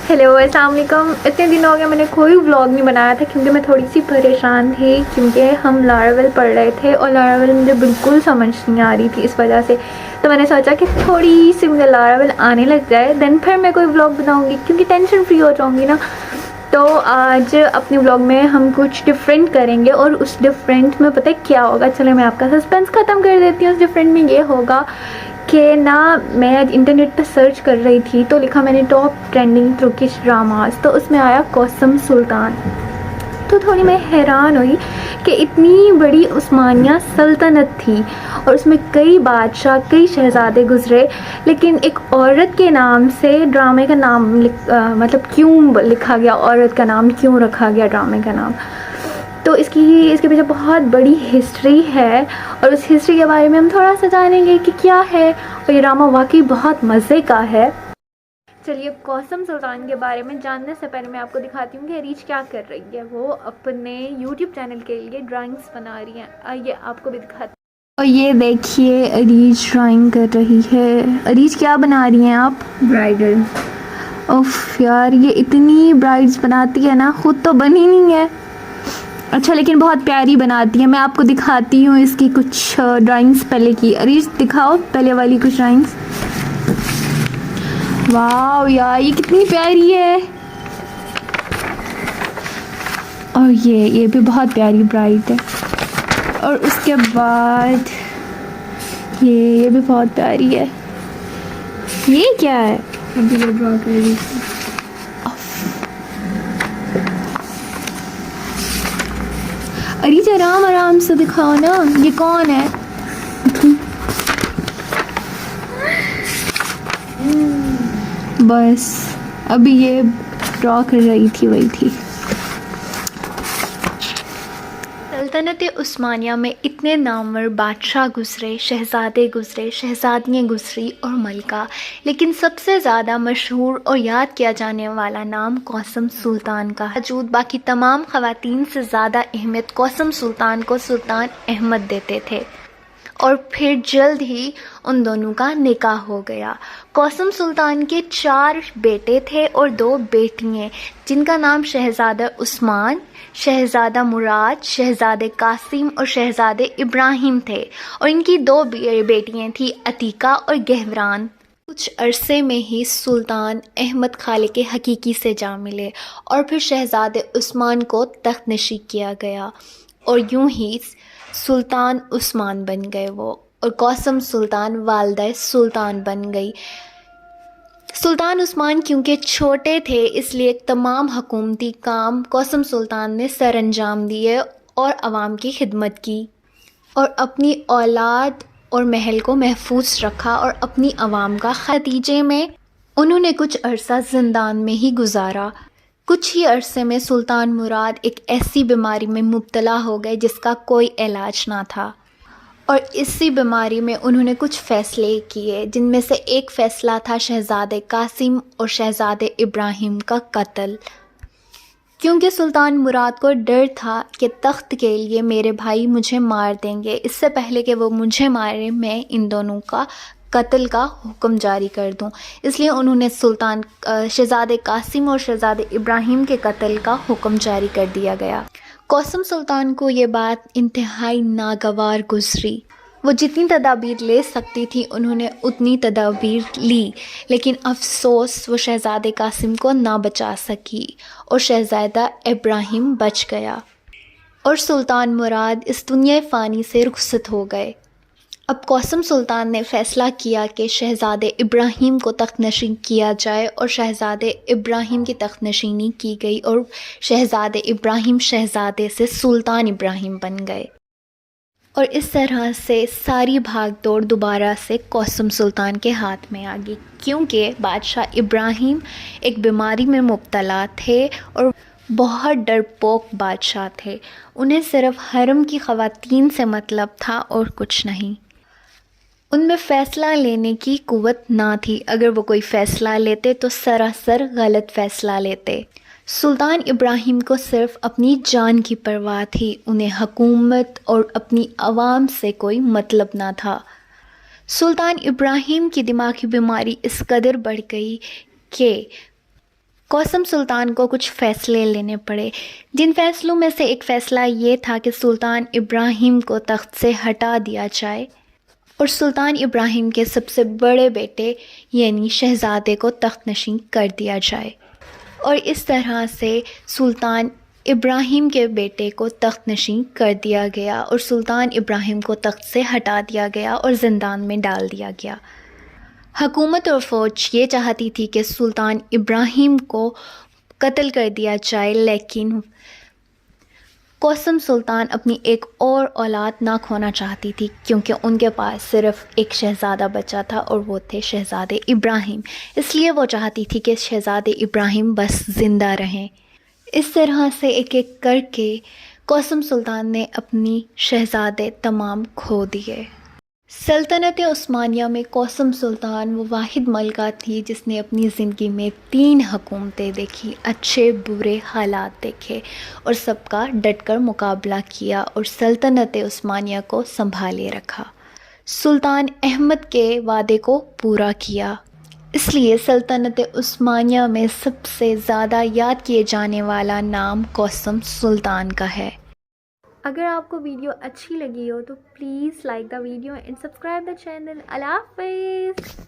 Hello السلام علیکم. اتنے دن ہو گئے میں نے کوئی ولاگ نہیں بنایا تھا کیونکہ میں تھوڑی سی پریشان تھی کیونکہ ہم لاراول پڑھ رہے تھے اور لاراول مجھے بالکل سمجھ نہیں آ رہی تھی اس وجہ سے. تو میں نے سوچا کہ تھوڑی سی مجھے لاراول آنے لگ جائے دین پھر میں کوئی ولاگ بناؤں گی کیونکہ ٹینشن فری ہو جاؤں گی نا. تو آج اپنے ولاگ میں ہم کچھ ڈفرینٹ کریں گے اور اس ڈفرینٹ میں پتہ کیا ہوگا. چلے میں آپ کا سسپینس ختم کر دیتی ہوں. اس ڈفرینٹ میں یہ ہوگا کہ نا میں آج انٹرنیٹ پہ سرچ کر رہی تھی تو لکھا میں نے ٹاپ ٹرینڈنگ ترکش ڈراماز, تو اس میں آیا قاسم سلطان. تو تھوڑی میں حیران ہوئی کہ اتنی بڑی عثمانیہ سلطنت تھی اور اس میں کئی بادشاہ کئی شہزادے گزرے, لیکن ایک عورت کے نام سے ڈرامے کا نام مطلب کیوں لکھا گیا, عورت کا نام کیوں رکھا گیا ڈرامے کا نام. تو اس کے پیچھے بہت بڑی ہسٹری ہے اور اس ہسٹری کے بارے میں ہم تھوڑا سا جانیں گے کہ کیا ہے, اور یہ ڈرامہ واقعی بہت مزے کا ہے. چلیے قاسم سلطان کے بارے میں جاننے سے پہلے میں آپ کو دکھاتی ہوں کہ ریچ کیا کر رہی ہے. وہ اپنے یوٹیوب چینل کے لیے ڈرائنگس بنا رہی ہیں. آئیے آپ کو بھی دکھاتی ہوں. اور یہ دیکھیے عریج ڈرائنگ کر رہی ہے. عریج کیا بنا رہی ہیں آپ؟ برائڈل. اوف یار یہ اتنی برائڈس بناتی ہے نا, خود تو بنی نہیں ہے. اچھا لیکن بہت پیاری بناتی ہے. میں آپ کو دکھاتی ہوں اس کی کچھ ڈرائنگس پہلے کی. عریج دکھاؤ پہلے والی کچھ ڈرائنگس. واو یار یہ کتنی پیاری ہے. اور یہ بھی بہت پیاری برائڈ ہے. اور اس کے بعد یہ بھی بہت پیاری ہے. یہ کیا ہے؟ عریج آرام آرام سے دکھاؤ نا. یہ کون ہے؟ بس ابھی یہ ڈرا کر رہی تھی وہی تھی. سلطنت عثمانیہ میں اتنے نامور بادشاہ گزرے, شہزادے گزرے, شہزادیاں گزری اور ملکہ, لیکن سب سے زیادہ مشہور اور یاد کیا جانے والا نام قاسم سلطان کا ہے. باوجود باقی تمام خواتین سے زیادہ اہمیت قاسم سلطان کو سلطان احمد دیتے تھے اور پھر جلد ہی ان دونوں کا نکاح ہو گیا. قاسم سلطان کے 4 بیٹے تھے اور 2 بیٹیاں جن کا نام شہزادہ عثمان, شہزادہ مراد, شہزادے قاسم اور شہزادے ابراہیم تھے, اور ان کی 2 بیٹیاں تھیں عتیقہ اور گہوران. کچھ عرصے میں ہی سلطان احمد خالق حقیقی سے جا ملے اور پھر شہزادے عثمان کو تخت نشین کیا گیا اور یوں ہی سلطان عثمان بن گئے وہ, اور قاسم سلطان والدہ سلطان بن گئی. سلطان عثمان کیونکہ چھوٹے تھے اس لیے تمام حکومتی کام قاسم سلطان نے سر انجام دیے اور عوام کی خدمت کی اور اپنی اولاد اور محل کو محفوظ رکھا اور اپنی عوام کا نتیجے میں انہوں نے کچھ عرصہ زندان میں ہی گزارا. کچھ ہی عرصے میں سلطان مراد ایک ایسی بیماری میں مبتلا ہو گئے جس کا کوئی علاج نہ تھا, اور اسی بیماری میں انہوں نے کچھ فیصلے کیے جن میں سے ایک فیصلہ تھا شہزادے قاسم اور شہزادے ابراہیم کا قتل, کیونکہ سلطان مراد کو ڈر تھا کہ تخت کے لیے میرے بھائی مجھے مار دیں گے. اس سے پہلے کہ وہ مجھے مارے میں ان دونوں کا قتل کا حکم جاری کر دوں, اس لیے انہوں نے شہزادے قاسم اور شہزادے ابراہیم کے قتل کا حکم جاری کر دیا گیا. قاسم سلطان کو یہ بات انتہائی ناگوار گزری. وہ جتنی تدابیر لے سکتی تھی انہوں نے اتنی تدابیر لی, لیکن افسوس وہ شہزادے قاسم کو نہ بچا سکی اور شہزادہ ابراہیم بچ گیا اور سلطان مراد اس دنیا فانی سے رخصت ہو گئے. اب قاسم سلطان نے فیصلہ کیا کہ شہزادے ابراہیم کو تخت نشین کیا جائے, اور شہزادے ابراہیم کی تخت نشینی کی گئی اور شہزادے ابراہیم شہزادے سے سلطان ابراہیم بن گئے, اور اس طرح سے ساری بھاگ دوڑ دوبارہ سے قاسم سلطان کے ہاتھ میں آ گئی, کیونکہ بادشاہ ابراہیم ایک بیماری میں مبتلا تھے اور بہت ڈرپوک بادشاہ تھے. انہیں صرف حرم کی خواتین سے مطلب تھا اور کچھ نہیں. ان میں فیصلہ لینے کی قوت نہ تھی. اگر وہ کوئی فیصلہ لیتے تو سراسر غلط فیصلہ لیتے. سلطان ابراہیم کو صرف اپنی جان کی پرواہ تھی, انہیں حکومت اور اپنی عوام سے کوئی مطلب نہ تھا. سلطان ابراہیم کی دماغی بیماری اس قدر بڑھ گئی کہ قاسم سلطان کو کچھ فیصلے لینے پڑے، جن فیصلوں میں سے ایک فیصلہ یہ تھا کہ سلطان ابراہیم کو تخت سے ہٹا دیا جائے اور سلطان ابراہیم کے سب سے بڑے بیٹے یعنی شہزادے کو تخت نشین کر دیا جائے، اور اس طرح سے سلطان ابراہیم کے بیٹے کو تخت نشین کر دیا گیا اور سلطان ابراہیم کو تخت سے ہٹا دیا گیا اور زندان میں ڈال دیا گیا۔ حکومت اور فوج یہ چاہتی تھی کہ سلطان ابراہیم کو قتل کر دیا جائے، لیکن قاسم سلطان اپنی ایک اور اولاد نہ کھونا چاہتی تھی، کیونکہ ان کے پاس صرف ایک شہزادہ بچا تھا اور وہ تھے شہزادے ابراہیم، اس لیے وہ چاہتی تھی کہ شہزادے ابراہیم بس زندہ رہیں۔ اس طرح سے ایک ایک کر کے قاسم سلطان نے اپنی شہزادے تمام کھو دیے۔ سلطنت عثمانیہ میں قاسم سلطان وہ واحد ملکہ تھی جس نے اپنی زندگی میں 3 حکومتیں دیکھی، اچھے برے حالات دیکھے اور سب کا ڈٹ کر مقابلہ کیا اور سلطنت عثمانیہ کو سنبھالے رکھا، سلطان احمد کے وعدے کو پورا کیا۔ اس لیے سلطنت عثمانیہ میں سب سے زیادہ یاد کیے جانے والا نام قاسم سلطان کا ہے۔ اگر آپ کو ویڈیو اچھی لگی ہو تو please like the video and subscribe the channel. اللہ حافظ۔